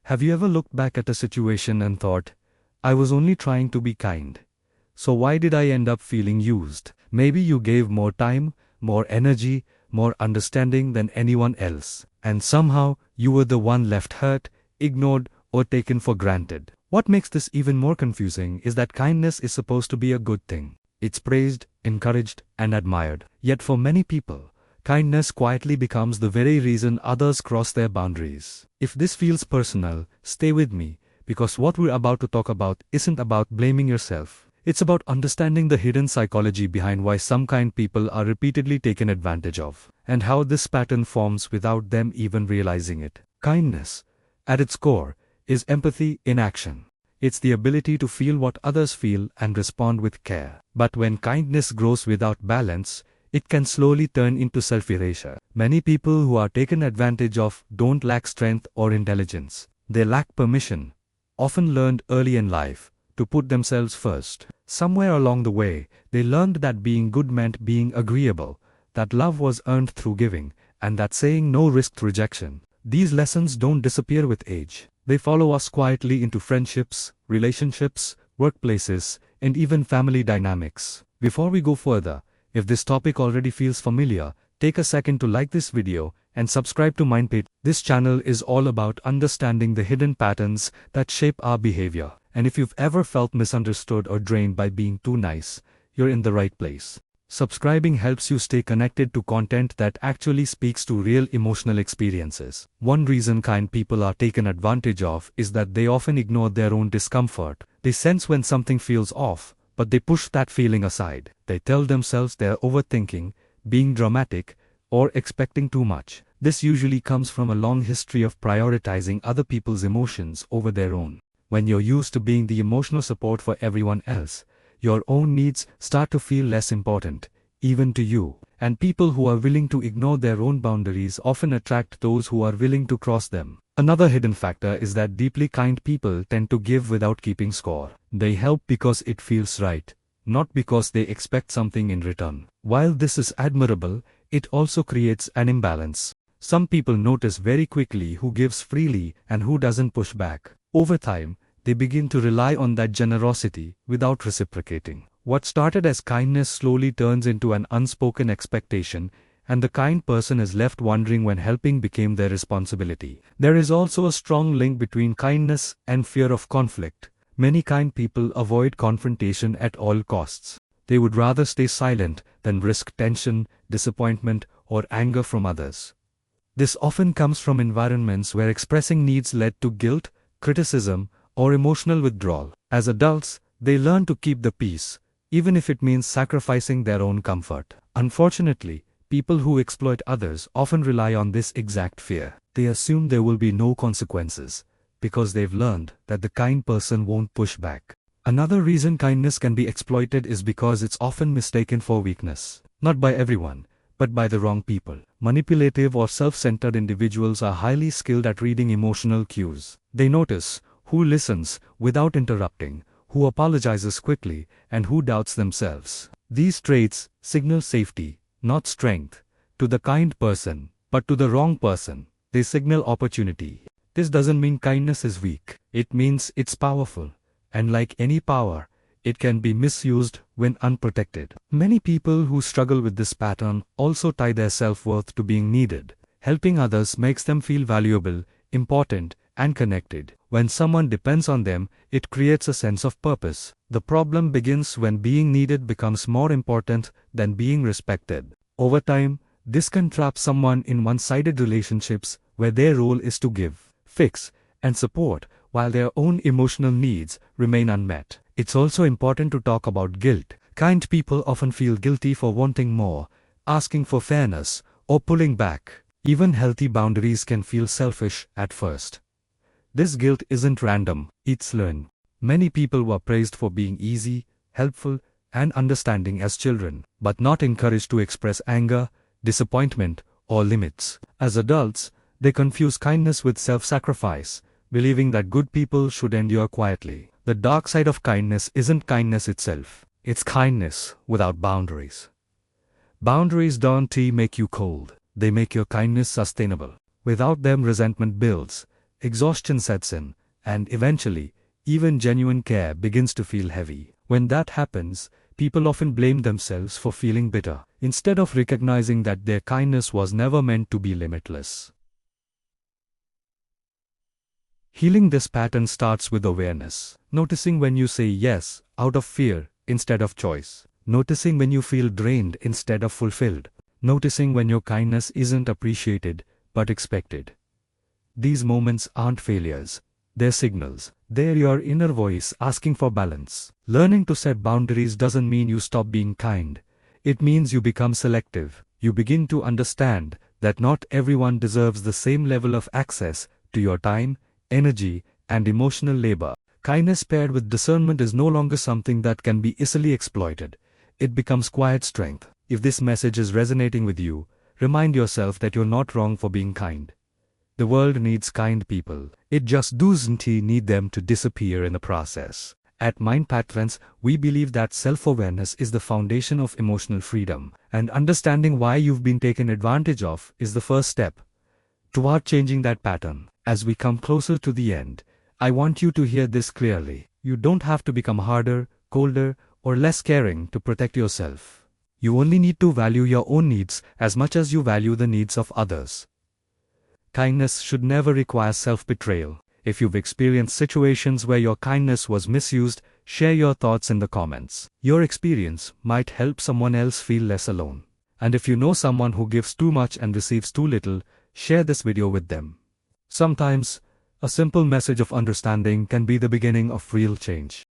Have you ever looked back at a situation and thought, I was only trying to be kind? So why did I end up feeling used? Maybe you gave more time, more energy, more understanding than anyone else, and somehow you were the one left hurt, ignored, or taken for granted. What makes this even more confusing is that kindness is supposed to be a good thing. It's praised, encouraged, and admired. Yet for many people, kindness quietly becomes the very reason others cross their boundaries. If this feels personal, stay with me, because what we're about to talk about isn't about blaming yourself. It's about understanding the hidden psychology behind why some kind people are repeatedly taken advantage of, and how this pattern forms without them even realizing it. Kindness, at its core, is empathy in action. It's the ability to feel what others feel and respond with care. But when kindness grows without balance, it can slowly turn into self-erasure. Many people who are taken advantage of don't lack strength or intelligence. They lack permission, often learned early in life, to put themselves first. Somewhere along the way, they learned that being good meant being agreeable, that love was earned through giving, and that saying no risked rejection. These lessons don't disappear with age. They follow us quietly into friendships, relationships, workplaces, and even family dynamics. Before we go further, if this topic already feels familiar, take a second to like this video and subscribe to MindPage. This channel is all about understanding the hidden patterns that shape our behavior. And if you've ever felt misunderstood or drained by being too nice, you're in the right place. Subscribing helps you stay connected to content that actually speaks to real emotional experiences. One reason kind people are taken advantage of is that they often ignore their own discomfort. They sense when something feels off, but they push that feeling aside. They tell themselves they're overthinking, being dramatic, or expecting too much. This usually comes from a long history of prioritizing other people's emotions over their own. When you're used to being the emotional support for everyone else, your own needs start to feel less important, even to you. And people who are willing to ignore their own boundaries often attract those who are willing to cross them. Another hidden factor is that deeply kind people tend to give without keeping score. They help because it feels right, not because they expect something in return. While this is admirable, it also creates an imbalance. Some people notice very quickly who gives freely and who doesn't push back. Over time, they begin to rely on that generosity without reciprocating. What started as kindness slowly turns into an unspoken expectation, and the kind person is left wondering when helping became their responsibility. There is also a strong link between kindness and fear of conflict. Many kind people avoid confrontation at all costs. They would rather stay silent than risk tension, disappointment, or anger from others. This often comes from environments where expressing needs led to guilt, criticism, or emotional withdrawal. As adults, they learn to keep the peace, even if it means sacrificing their own comfort. Unfortunately, people who exploit others often rely on this exact fear. They assume there will be no consequences, because they've learned that the kind person won't push back. Another reason kindness can be exploited is because it's often mistaken for weakness. Not by everyone, but by the wrong people. Manipulative or self-centered individuals are highly skilled at reading emotional cues. They notice who listens without interrupting, who apologizes quickly, and who doubts themselves. These traits signal safety, not strength, to the kind person, but to the wrong person, they signal opportunity. This doesn't mean kindness is weak. It means it's powerful, and like any power, it can be misused when unprotected. Many people who struggle with this pattern also tie their self-worth to being needed. Helping others makes them feel valuable, important, and connected. When someone depends on them, it creates a sense of purpose. The problem begins when being needed becomes more important than being respected. Over time, this can trap someone in one-sided relationships where their role is to give, fix, and support, while their own emotional needs remain unmet. It's also important to talk about guilt. Kind people often feel guilty for wanting more, asking for fairness, or pulling back. Even healthy boundaries can feel selfish at first. This guilt isn't random, it's learned. Many people were praised for being easy, helpful, and understanding as children, but not encouraged to express anger, disappointment, or limits. As adults, they confuse kindness with self-sacrifice, believing that good people should endure quietly. The dark side of kindness isn't kindness itself, it's kindness without boundaries. Boundaries don't make you cold, they make your kindness sustainable. Without them, resentment builds, exhaustion sets in, and eventually, even genuine care begins to feel heavy. When that happens, people often blame themselves for feeling bitter, instead of recognizing that their kindness was never meant to be limitless. Healing this pattern starts with awareness, noticing when you say yes out of fear instead of choice, noticing when you feel drained instead of fulfilled, noticing when your kindness isn't appreciated but expected. These moments aren't failures, they're signals. They're your inner voice asking for balance. Learning to set boundaries doesn't mean you stop being kind. It means you become selective. You begin to understand that not everyone deserves the same level of access to your time, energy, and emotional labor. Kindness paired with discernment is no longer something that can be easily exploited. It becomes quiet strength. If this message is resonating with you, remind yourself that you're not wrong for being kind. The world needs kind people. It just doesn't need them to disappear in the process. At Pattrens, we believe that self-awareness is the foundation of emotional freedom, and understanding why you've been taken advantage of is the first step toward changing that pattern. As we come closer to the end, I want you to hear this clearly. You don't have to become harder, colder, or less caring to protect yourself. You only need to value your own needs as much as you value the needs of others. Kindness should never require self-betrayal. If you've experienced situations where your kindness was misused, share your thoughts in the comments. Your experience might help someone else feel less alone. And if you know someone who gives too much and receives too little, share this video with them. Sometimes, a simple message of understanding can be the beginning of real change.